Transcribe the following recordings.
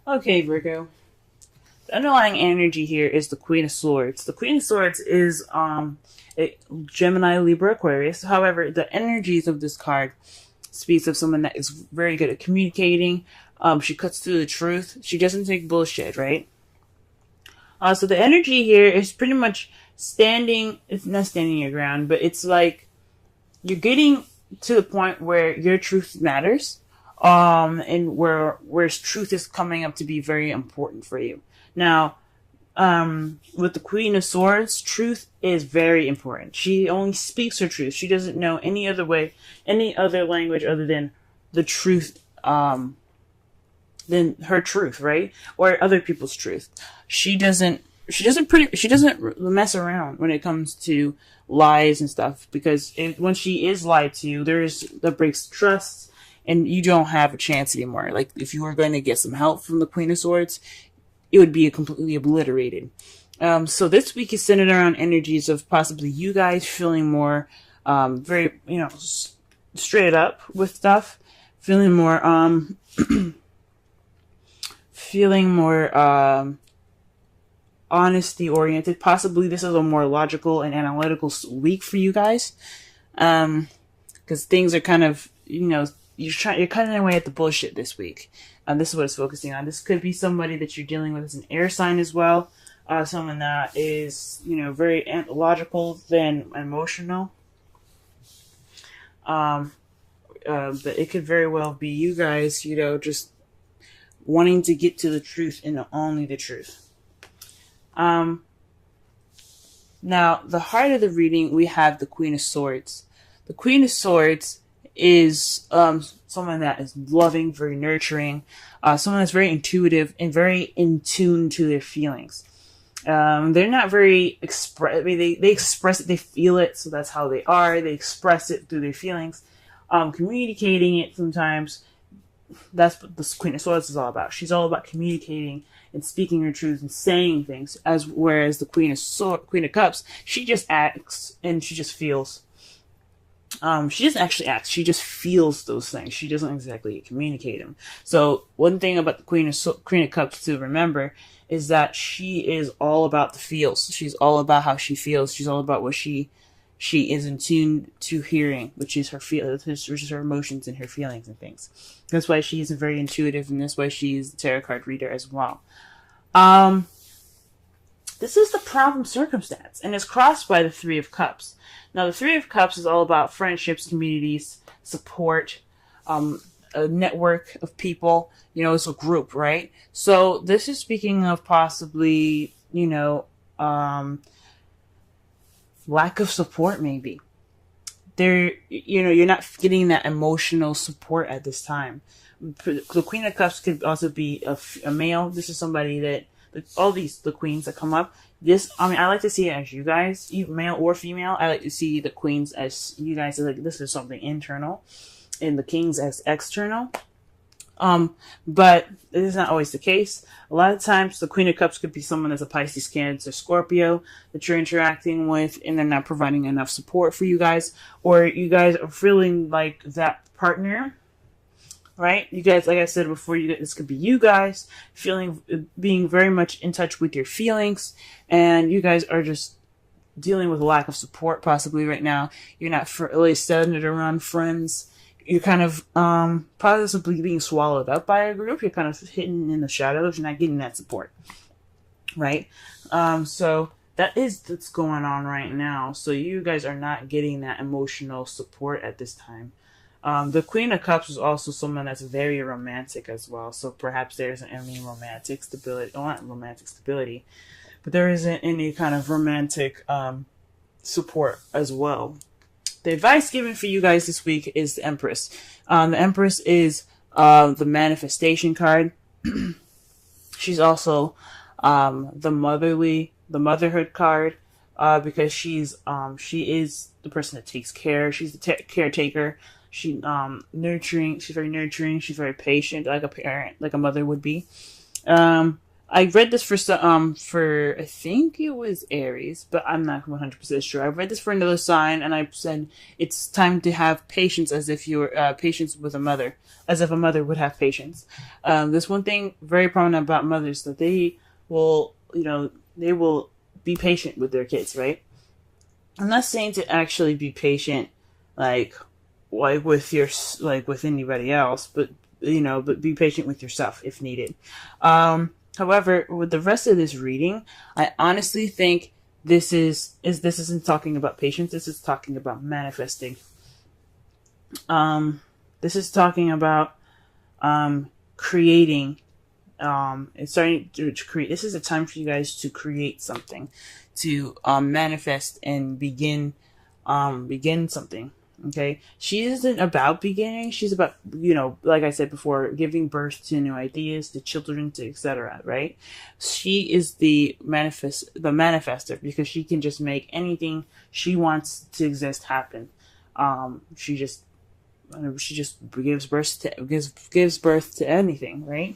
Okay, Virgo. The underlying energy here is the Queen of Swords. The Queen of Swords is a Gemini, Libra, Aquarius. However, the energies of this card speaks of someone that is very good at communicating. She cuts through the truth. She doesn't take bullshit, right? So the energy here is pretty much standing. It's not standing your ground, but it's like you're getting to the point where your truth matters, and where truth is coming up to be very important for you. Now, with the Queen of Swords, truth is very important. She only speaks her truth. She doesn't know any other way, any other language other than the truth, than her truth, right? Or other people's truth. She doesn't mess around when it comes to lies and stuff, because when she is lied to, that breaks trust, and you don't have a chance anymore. Like, if you were going to get some help from the Queen of Swords, it would be completely obliterated. So this week is centered around energies of possibly you guys feeling more, very, straight up with stuff, feeling more, honesty oriented. Possibly this is a more logical and analytical week for you guys, because things are kind of, you're cutting away at the bullshit this week. This is what it's focusing on. This could be somebody that you're dealing with as an air sign as well. Someone that is, very logical than emotional. But it could very well be you guys, just wanting to get to the truth and only the truth. Now, the heart of the reading, we have the Queen of Swords. The Queen of Swords is someone that is loving, very nurturing, someone that's very intuitive and very in tune to their feelings. They're not very they express it, they feel it, so that's how they are. They express it through their feelings, communicating it sometimes. That's what the Queen of Swords is all about. She's all about communicating and speaking her truth and saying things, whereas the Queen of Cups, she just acts and she just feels. She doesn't actually act. She just feels those things. She doesn't exactly communicate them. So one thing about the Queen of Cups to remember is that she is all about the feels. She's all about how she feels. She's all about what she is in tune to hearing, which is which is her emotions and her feelings and things. That's why she is very intuitive, and that's why she is the tarot card reader as well. This is the problem circumstance, and it's crossed by the Three of Cups. Now, the Three of Cups is all about friendships, communities, support, a network of people. It's a group, right? So this is speaking of possibly, lack of support, maybe. You're not getting that emotional support at this time. The Queen of Cups could also be a male. This is somebody that, all the queens that come up, I like to see it as you guys, male or female. I like to see the queens as you guys, like, this is something internal, and the kings as external. But it is not always the case. A lot of times, the Queen of Cups could be someone that's a Pisces, Cancer, Scorpio that you're interacting with, and they're not providing enough support for you guys, or you guys are feeling like that partner, right? You guys, like I said before, this could be you guys being very much in touch with your feelings, and you guys are just dealing with a lack of support possibly right now. You're not really centered around friends. You're kind of possibly being swallowed up by a group. You're kind of hidden in the shadows. You're not getting that support, right? So that's going on right now. So you guys are not getting that emotional support at this time. The Queen of Cups is also someone that's very romantic as well. So perhaps there isn't any romantic stability, well, not romantic stability, but there isn't any kind of romantic support as well. The advice given for you guys this week is the Empress. The Empress is the manifestation card. She's also the motherhood card, because she is the person that takes care. She's the caretaker. She's nurturing. She's very nurturing. She's very patient, like a parent, like a mother would be. I read this for I think it was Aries, but I'm not 100% sure. I read this for another sign, and I said it's time to have patience, as if you were patience with a mother, as if a mother would have patience. There's one thing very prominent about mothers, that they will, they will be patient with their kids, right? I'm not saying to actually be patient, like with your, like with anybody else, but but be patient with yourself if needed. However, with the rest of this reading, I honestly think this isn't talking about patience. This is talking about manifesting. This is talking about creating. It's starting to create. This is a time for you guys to create something, to manifest and begin something. Okay, she isn't about beginning. She's about, like I said before, giving birth to new ideas, to children, to etc. Right? She is the manifester, because she can just make anything she wants to exist happen. She just gives birth to anything, right?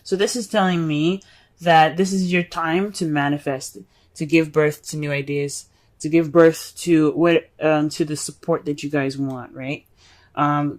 So this is telling me that this is your time to manifest, to give birth to new ideas, to give birth to to the support that you guys want, right?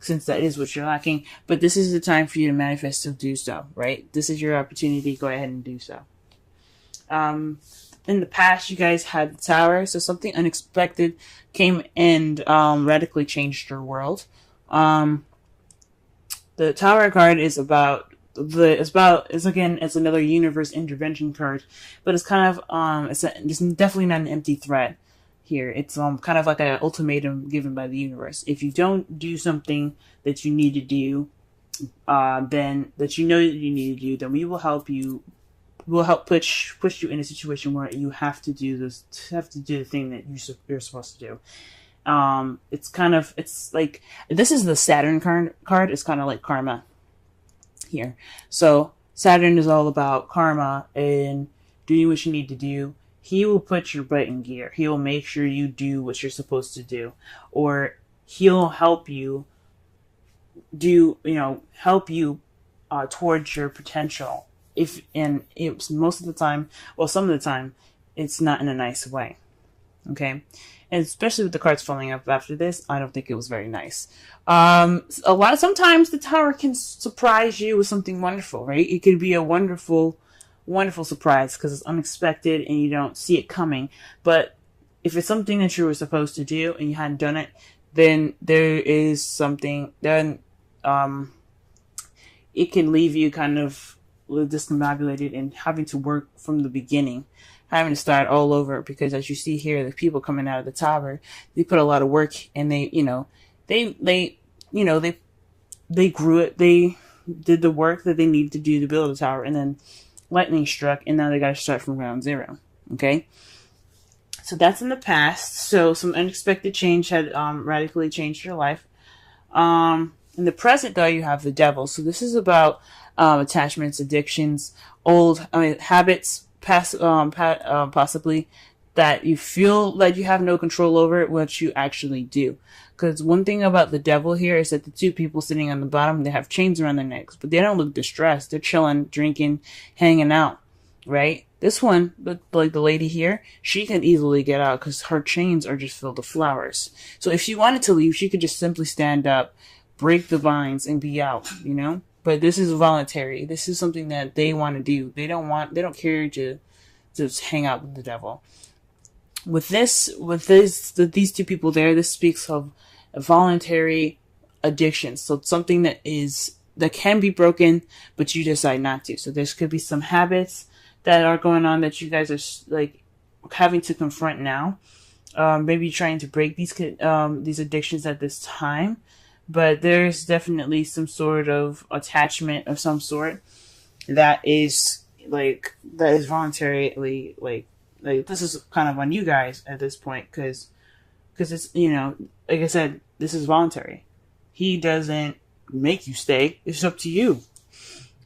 Since that is what you're lacking. But this is the time for you to manifest, to do so, right? This is your opportunity. Go ahead and do so. In the past, you guys had the Tower, so something unexpected came and radically changed your world. The Tower card is it's another universe intervention card, but it's kind of it's definitely not an empty threat here. It's kind of like an ultimatum given by the universe. If you don't do something that you need to do, then that you need to do, then we will help you. We'll help push you in a situation where you have to do the thing that you're supposed to do. It's like, this is the Saturn card. It's kind of like karma here. So Saturn is all about karma and doing what you need to do. He will put your butt in gear. He will make sure you do what you're supposed to do, or he'll help you towards your potential. Most of the time, well, some of the time, it's not in a nice way. Okay. And especially with the cards falling up after this, I don't think it was very nice. Sometimes the Tower can surprise you with something wonderful, right? It could be a wonderful, wonderful surprise because it's unexpected and you don't see it coming. But if it's something that you were supposed to do and you hadn't done it, then it can leave you kind of discombobulated and having to work from the beginning, having to start all over, because as you see here, the people coming out of the Tower, they put a lot of work, and they grew it. They did the work that they needed to do to build the Tower, and then lightning struck, and now they got to start from ground zero. Okay. So that's in the past. So some unexpected change had radically changed your life. In the present, though, you have the Devil. So this is about attachments, addictions, habits, possibly that you feel that you have no control over what you actually do. Because one thing about the Devil here is that the two people sitting on the bottom, they have chains around their necks, but they don't look distressed. They're chilling, drinking, hanging out, right? This one, like the lady here, she can easily get out because her chains are just filled with flowers. So if she wanted to leave, she could just simply stand up, break the vines, and be out, But this is voluntary. This is something that they want to do. They don't care to just hang out with the Devil. With these two people there, this speaks of a voluntary addiction. So it's something that can be broken, but you decide not to. So there could be some habits that are going on that you guys are like having to confront now. Maybe trying to break these addictions at this time. But there's definitely some sort of attachment of some sort that is voluntarily, like this is kind of on you guys at this point, because it's, like I said, this is voluntary. He doesn't make you stay. It's up to you.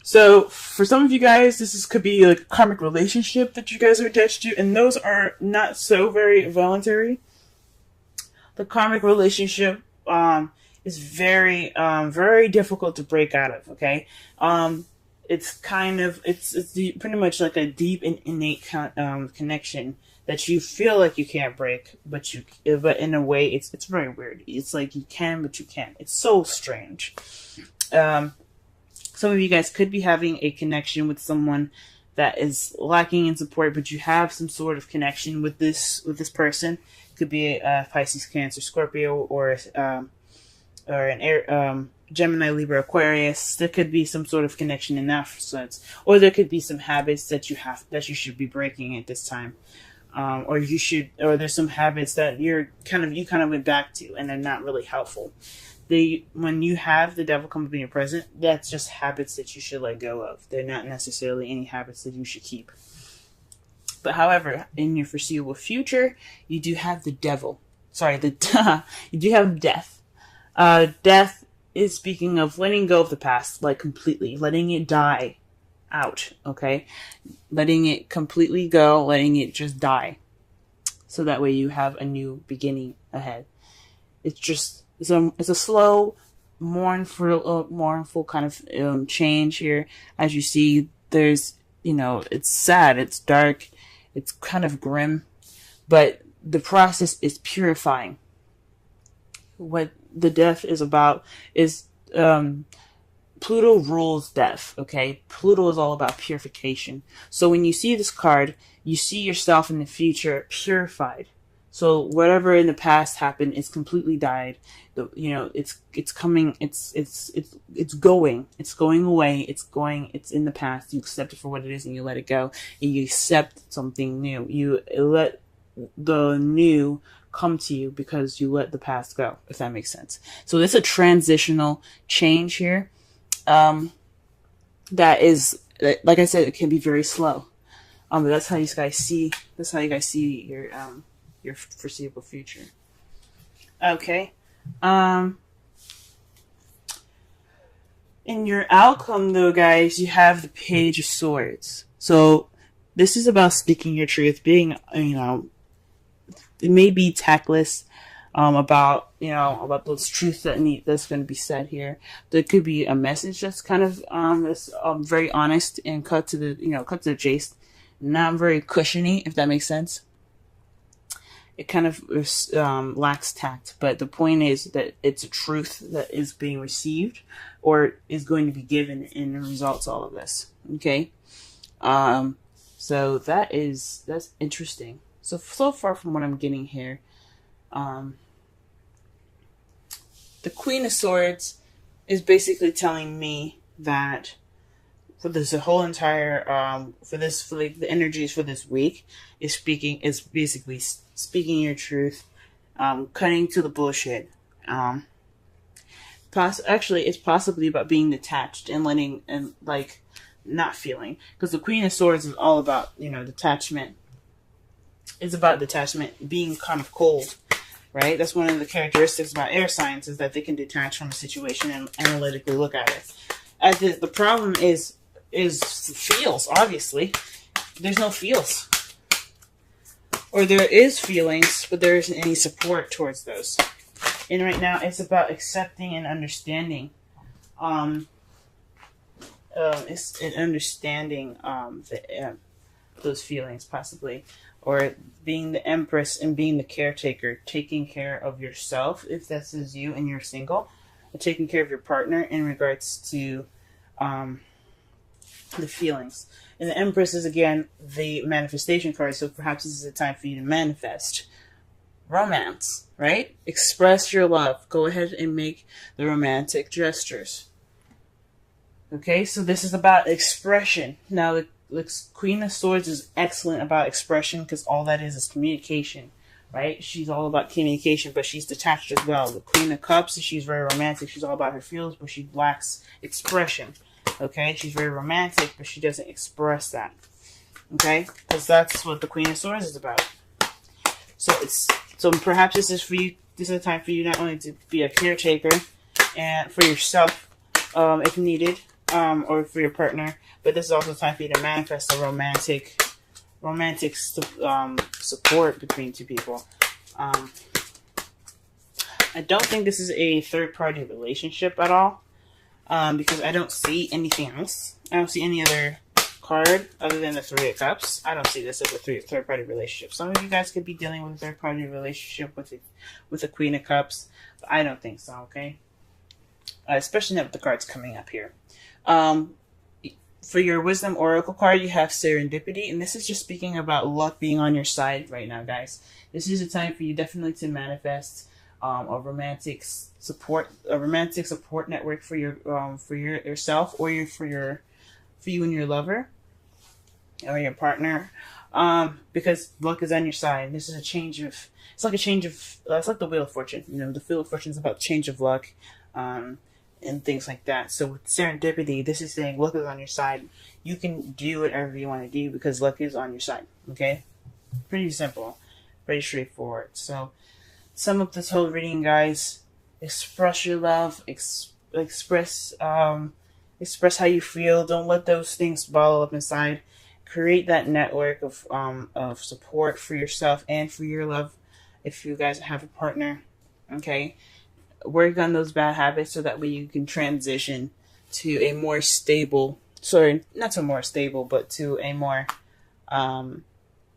So for some of you guys, could be like a karmic relationship that you guys are attached to, and those are not so very voluntary. The karmic relationship, is very, very difficult to break out of. Okay. it's kind of pretty much like a deep and innate connection that you feel like you can't break, but in a way it's very weird. It's like you can, but you can't. It's so strange. Some of you guys could be having a connection with someone that is lacking in support, but you have some sort of connection with this person. It could be a Pisces, Cancer, Scorpio, or an air, Gemini, Libra, Aquarius. There could be some sort of connection in that sense, or there could be some habits that you should be breaking at this time, or there's some habits that you kind of went back to, and they're not really helpful. When you have the devil come up in your present, that's just habits that you should let go of. They're not necessarily any habits that you should keep. But however, in your foreseeable future, you do have the devil. Sorry, you do have death. Death is speaking of letting go of the past, like completely, letting it die out, okay? Letting it completely go, letting it just die. So that way you have a new beginning ahead. It's a slow, mournful kind of change here. As you see, there's, it's sad, it's dark, it's kind of grim, but the process is purifying. What the death is about is Pluto rules death, okay? Pluto is all about purification. So when you see this card, you see yourself in the future purified. So whatever in the past happened, it's completely died. It's coming. It's going away. It's in the past. You accept it for what it is, and you let it go. And you accept something new. You let the new come to you because you let the past go. If that makes sense. So there's a transitional change here. That is, like I said, it can be very slow. But that's how you guys see. That's how you guys see your foreseeable future. Okay. In your outcome, though, guys, you have the Page of Swords. So this is about speaking your truth, being, it may be tactless, about those truths that's going to be said here. There could be a message that's kind of that's very honest and cut to the chase, not very cushiony, if that makes sense. It kind of lacks tact, but the point is that it's a truth that is being received or is going to be given in results all of this. Okay, so that's interesting. So far from what I'm getting here, the Queen of Swords is basically telling me that for this whole entire the energies for this week is basically speaking your truth, cutting to the bullshit. Actually, it's possibly about being detached and letting and not feeling, because the Queen of Swords is all about detachment. It's about detachment, being kind of cold, right? That's one of the characteristics about air signs, is that they can detach from a situation and analytically look at it. The problem is feels, obviously. There's no feels. Or there is feelings, but there isn't any support towards those. And right now, it's about accepting and understanding. It's understanding those feelings, possibly. Or being the Empress and being the caretaker, taking care of yourself, if this is you and you're single, and taking care of your partner in regards to the feelings. And the Empress is, again, the manifestation card, so perhaps this is a time for you to manifest romance, right? Express your love. Go ahead and make the romantic gestures. Okay, so this is about expression. Now, the Queen of Swords is excellent about expression, because all that is communication, right? She's all about communication, but she's detached as well. The Queen of Cups, she's very romantic. She's all about her feelings, but she lacks expression. Okay, she's very romantic, but she doesn't express that. Okay, because that's what the Queen of Swords is about. So perhaps this is for you. This is a time for you not only to be a caretaker and for yourself, if needed, or for your partner, but this is also a time for you to manifest a romantic support between two people. I don't think this is a third-party relationship at all. because I don't see anything else. I don't see any other card other than the Three of Cups. I don't see this as a third-party relationship. Some of you guys could be dealing with a third-party relationship with the Queen of Cups, but I don't think so, okay? Especially not with the cards coming up here. For your Wisdom Oracle card, you have Serendipity, and this is just speaking about luck being on your side right now, guys. This is a time for you definitely to manifest a romantic support network for yourself, or for you and your lover or your partner, because luck is on your side. This is it's like the Wheel of Fortune. You know, the Wheel of Fortune is about change of luck, and things like that. So with Serendipity, this is saying luck is on your side. You can do whatever you want to do because luck is on your side. Okay, pretty simple, pretty straightforward. So sum up this whole reading, guys. Express your love. Express how you feel. Don't let those things bottle up inside. Create that network of support for yourself and for your love if you guys have a partner. Okay, work on those bad habits so that way you can transition to a more stable, not to more stable, but to a more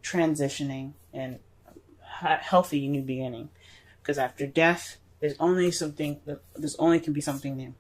transitioning and healthy new beginning. Because after death, there's only can be something new.